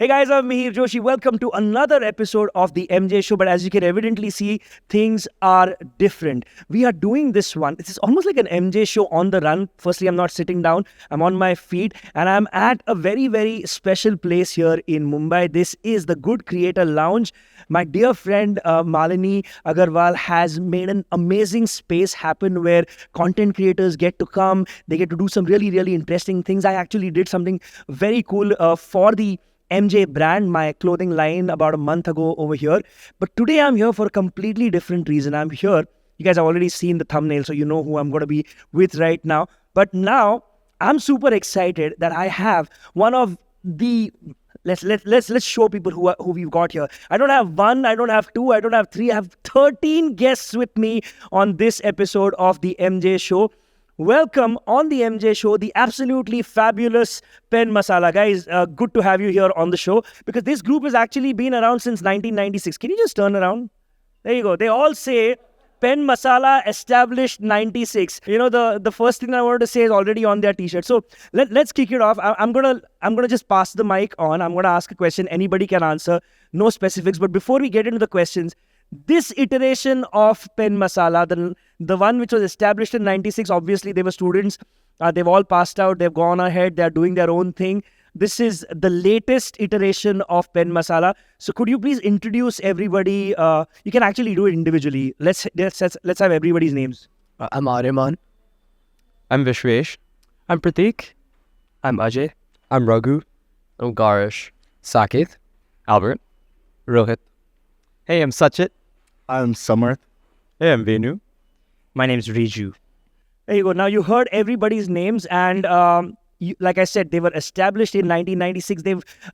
Hey guys, I'm Mihir Joshi. Welcome to another episode of the MJ Show. But as you can evidently see, things are different. We are doing this one. This is almost like an MJ Show on the run. Firstly, I'm not sitting down. I'm on my feet and I'm at a very, very special place here in Mumbai. This is the Good Creator Lounge. My dear friend Malini Agarwal has made an amazing space happen where content creators get to come. They get to do some really, really interesting things. I actually did something very cool for the MJ brand, my clothing line, about a month ago over here. But today I'm here for a completely different reason. I'm here. You guys have already seen the thumbnail, so you know who I'm going to be with right now. But now I'm super excited that I have one of the let's show people who we've got here. I don't have one, I don't have two, I don't have three. I have 13 guests with me on this episode of the MJ Show. Welcome on the MJ Show, the absolutely fabulous Penn Masala. Guys, good to have you here on the show because this group has actually been around since 1996. Can you just turn around? There you go. They all say Penn Masala established 96. You know, the first thing I wanted to say is already on their t-shirt. So let's kick it off. I'm gonna just pass the mic on. I'm gonna ask a question. Anybody can answer. No specifics. But before we get into the questions, this iteration of Penn Masala, the one which was established in 96, obviously they were students. They've all passed out. They've gone ahead. They're doing their own thing. This is the latest iteration of Penn Masala. So could you please introduce everybody? You can actually do it individually. Let's have everybody's names. I'm Ariman. I'm Vishwesh. I'm Pratik. I'm Ajay. I'm Raghu. I'm Garish. Sakit. Albert. Rohit. Hey, I'm Sachit. I'm Samarth. Hey, I'm Venu. My name's Riju. There you go. Now you heard everybody's names, and like I said, they were established in 1996.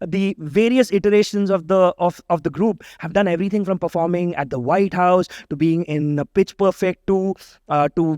The various iterations of the group have done everything from performing at the White House to being in Pitch Perfect to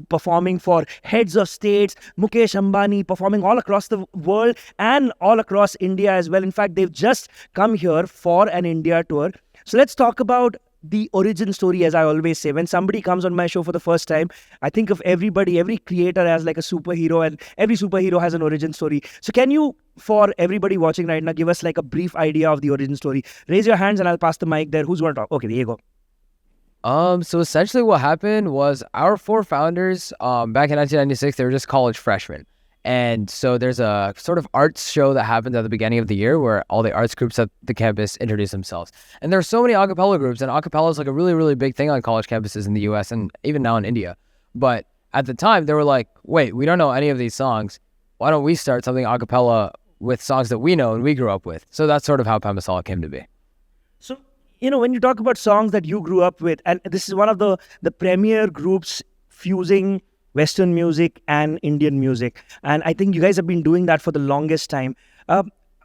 performing for heads of states, Mukesh Ambani, performing all across the world and all across India as well. In fact, they've just come here for an India tour. So let's talk about the origin story. As I always say, when somebody comes on my show for the first time, I think of every creator as like a superhero, and every superhero has an origin story. So can you, for everybody watching right now, give us like a brief idea of the origin story? Raise your hands and I'll pass the mic there. Who's going to talk? Okay, there you go. So essentially what happened was our four founders, back in 1996, they were just college freshmen. And so there's a sort of arts show that happens at the beginning of the year where all the arts groups at the campus introduce themselves. And there are so many a cappella groups, and a cappella is like a really, really big thing on college campuses in the US and even now in India. But at the time, they were like, wait, we don't know any of these songs. Why don't we start something a cappella with songs that we know and we grew up with? So that's sort of how Penn Masala came to be. So, you know, when you talk about songs that you grew up with, and this is one of the premier groups fusing Western music and Indian music. And I think you guys have been doing that for the longest time.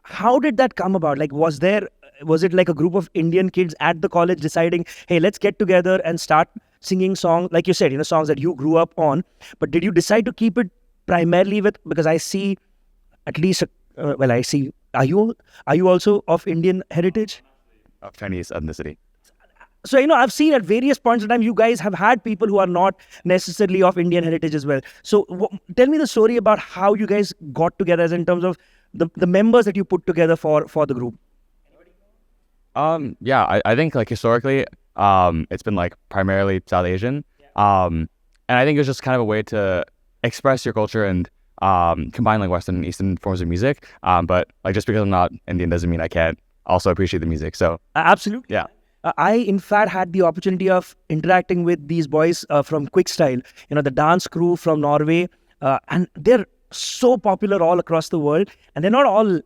How did that come about? Like, was it like a group of Indian kids at the college deciding, hey, let's get together and start singing songs, like you said, you know, songs that you grew up on? But did you decide to keep it primarily with, because I see at least, I see, are you also of Indian heritage? Of Chinese ethnicity. So, you know, I've seen at various points in time, you guys have had people who are not necessarily of Indian heritage as well. So tell me the story about how you guys got together, as in terms of the members that you put together for the group. Yeah, I think like historically, it's been like primarily South Asian. And I think it's just kind of a way to express your culture and combine like Western and Eastern forms of music. But like just because I'm not Indian doesn't mean I can't also appreciate the music. So Absolutely. yeah. I, in fact, had the opportunity of interacting with these boys from Quickstyle, you know, the dance crew from Norway, and they're so popular all across the world. And they're not all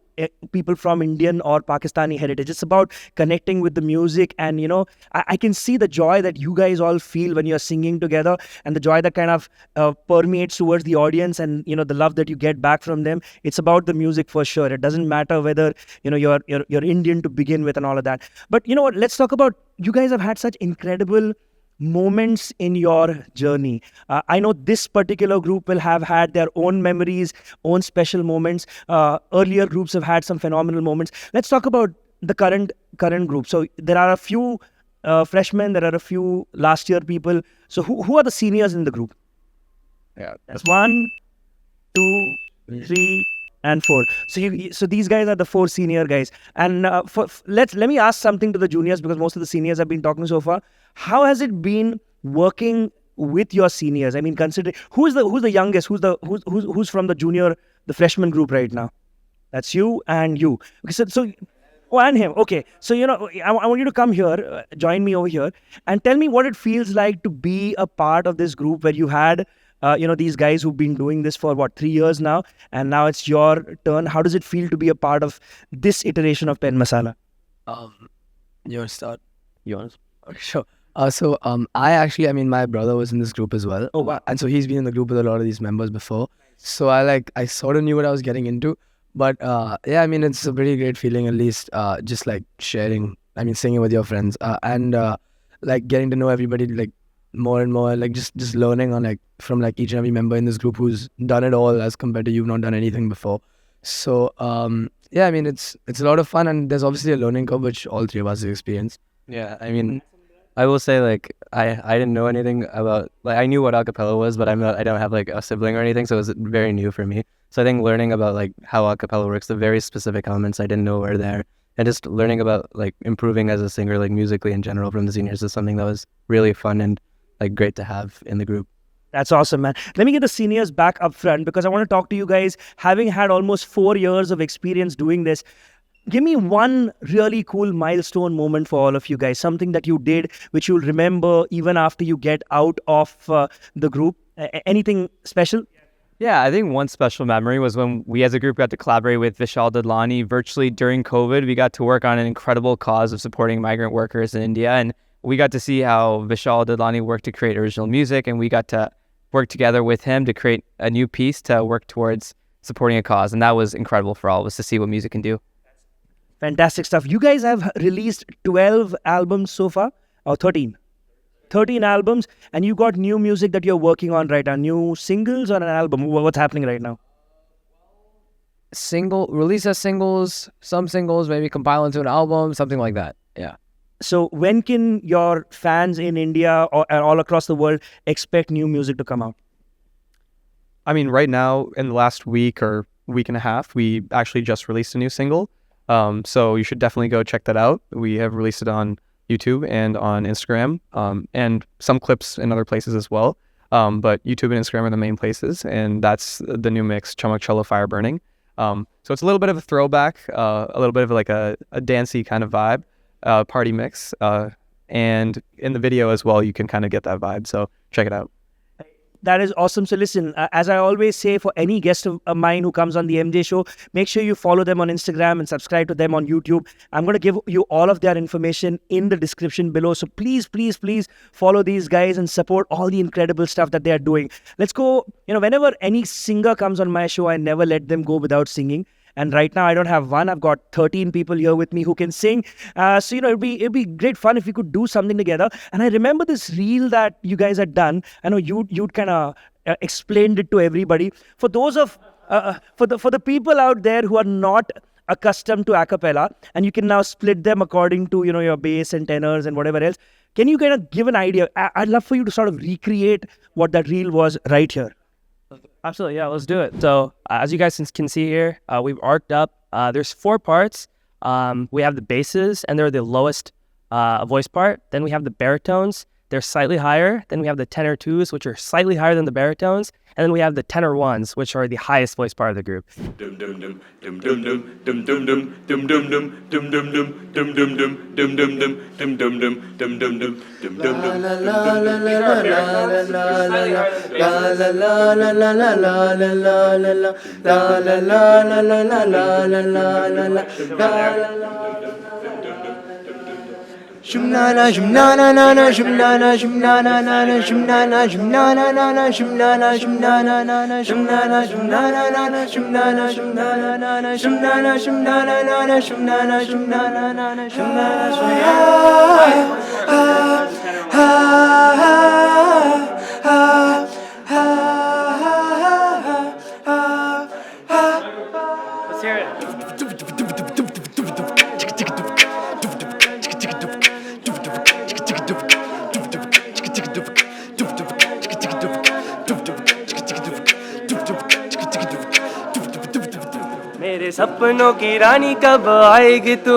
people from Indian or Pakistani heritage. It's about connecting with the music. And, you know, I can see the joy that you guys all feel when you're singing together, and the joy that kind of permeates towards the audience, and, you know, the love that you get back from them. It's about the music for sure. It doesn't matter whether, you know, you're Indian to begin with and all of that. But you know what? Let's talk about, you guys have had such incredible moments in your journey. I know this particular group will have had their own memories, own special moments. Earlier groups have had some phenomenal moments. Let's talk about the current group. So there are a few freshmen, there are a few last year people. So who are the seniors in the group? Yeah. That's 1, 2, 3, and 4. So these guys are the 4 senior guys. And let me ask something to the juniors, because most of the seniors have been talking so far. How has it been working with your seniors? I mean, considering who's the youngest, who's from the freshman group right now? That's you and you. Okay, so oh, and him. Okay, so I want you to come here, join me over here, and tell me what it feels like to be a part of this group where you had these guys who've been doing this for 3 years now, and now it's your turn. How does it feel to be a part of this iteration of Penn Masala? You want to start? You want? Okay, sure. I mean, my brother was in this group as well. Oh, wow. And so he's been in the group with a lot of these members before. So I sort of knew what I was getting into. But yeah, I mean, it's a pretty great feeling, at least just like sharing, I mean, singing with your friends and like getting to know everybody like more and more, like just learning on like from like each and every member in this group who's done it all as compared to you've not done anything before. So yeah, I mean, it's a lot of fun, and there's obviously a learning curve which all three of us have experienced. Yeah, I mean, I will say like I didn't know anything about, like, I knew what acapella was, but I don't have like a sibling or anything, so it was very new for me. So I think learning about like how acapella works, the very specific elements I didn't know were there, and just learning about like improving as a singer, like musically in general from the seniors, is something that was really fun and like great to have in the group. That's awesome, man. Let me get the seniors back up front, because I want to talk to you guys, having had almost 4 years of experience doing this. Give me one really cool milestone moment for all of you guys, something that you did which you'll remember even after you get out of the group. Anything special? Yeah, I think one special memory was when we as a group got to collaborate with Vishal Dadlani virtually during COVID. We got to work on an incredible cause of supporting migrant workers in India, and we got to see how Vishal Dadlani worked to create original music, and we got to work together with him to create a new piece to work towards supporting a cause, and that was incredible for all of us to see what music can do. Fantastic stuff. You guys have released 12 albums so far, or 13? 13 albums, and you got new music that you're working on right now, new singles or an album. What's happening right now? Release as singles, some singles, maybe compile into an album, something like that. Yeah. So when can your fans in India and all across the world expect new music to come out? I mean, right now, in the last week or week and a half, we actually just released a new single. So you should definitely go check that out. We have released it on YouTube and on Instagram, and some clips in other places as well. But YouTube and Instagram are the main places, and that's the new mix, Chamak Chalo Fire Burning. So it's a little bit of a throwback, a little bit of like a dancey kind of vibe, party mix. And in the video as well, you can kind of get that vibe. So check it out. That is awesome. So listen, as I always say for any guest of mine who comes on the MJ show, make sure you follow them on Instagram and subscribe to them on YouTube. I'm going to give you all of their information in the description below. So please, please, please follow these guys and support all the incredible stuff that they are doing. Let's go. Whenever any singer comes on my show, I never let them go without singing. And right now, I don't have one. I've got 13 people here with me who can sing. So, it'd be great fun if we could do something together. And I remember this reel that you guys had done. I know you'd kind of explained it to everybody. For those for the people out there who are not accustomed to a cappella, and you can now split them according to, your bass and tenors and whatever else. Can you kind of give an idea? I'd love for you to sort of recreate what that reel was right here. Absolutely, yeah, let's do it. So as you guys can see here, we've arced up. There's 4 parts. We have the basses, and they're the lowest voice part. Then we have the baritones. They're slightly higher. Then we have the tenor 2s, which are slightly higher than the baritones. And then we have the tenor 1s, which are the highest voice part of the group. Shumnana shumnana nana shumnana shumnana nana shumnana shumnana nana shumnana shumnana nana shumnana shumnana nana shumnana shumnana nana shumnana shumnana nana shumnana shumnana nana Let's hear it. सपनों की रानी कब आएगी तू,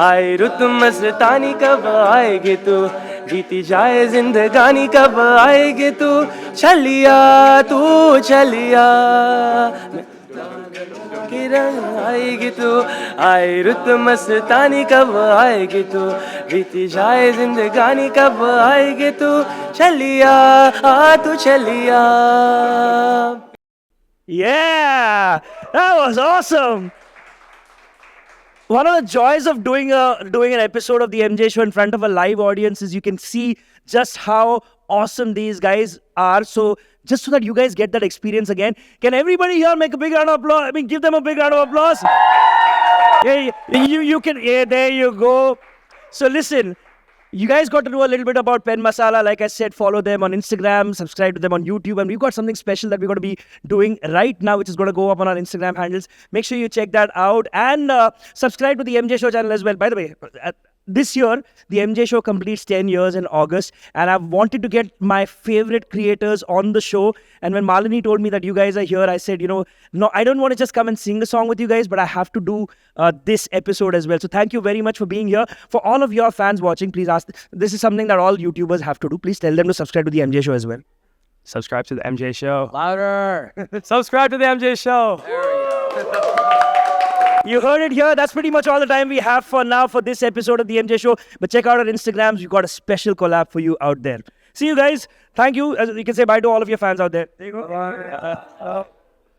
आए रुत मस्तानी कब आएगी तू, बीती जाए जिंदगानी कब आएगी तू, चलिया तू चलिया की रंग आएगी तू, आए रुत मस्तानी कब आएगी तू, बीती जाए जिंदगानी कब आएगी तू, चलिया तू चलिया. Yeah, that was awesome. One of the joys of doing an episode of the MJ Show in front of a live audience is you can see just how awesome these guys are. So just so that you guys get that experience again, can everybody here make a big round of applause? I mean, give them a big round of applause. Yeah, you can. Yeah, there you go. So listen. You guys got to know a little bit about Penn Masala. Like I said, follow them on Instagram, subscribe to them on YouTube. And we've got something special that we're going to be doing right now, which is going to go up on our Instagram handles. Make sure you check that out. And subscribe to the MJ Show channel as well. By the way, this year, the MJ Show completes 10 years in August. And I've wanted to get my favorite creators on the show. And when Malini told me that you guys are here, I said, no, I don't want to just come and sing a song with you guys, but I have to do this episode as well. So thank you very much for being here. For all of your fans watching, please ask. This is something that all YouTubers have to do. Please tell them to subscribe to the MJ Show as well. Subscribe to the MJ Show. Louder. Subscribe to the MJ Show. You heard it here. That's pretty much all the time we have for now for this episode of the MJ Show. But check out our Instagrams. We've got a special collab for you out there. See you guys. Thank you. You can say bye to all of your fans out there. There you go.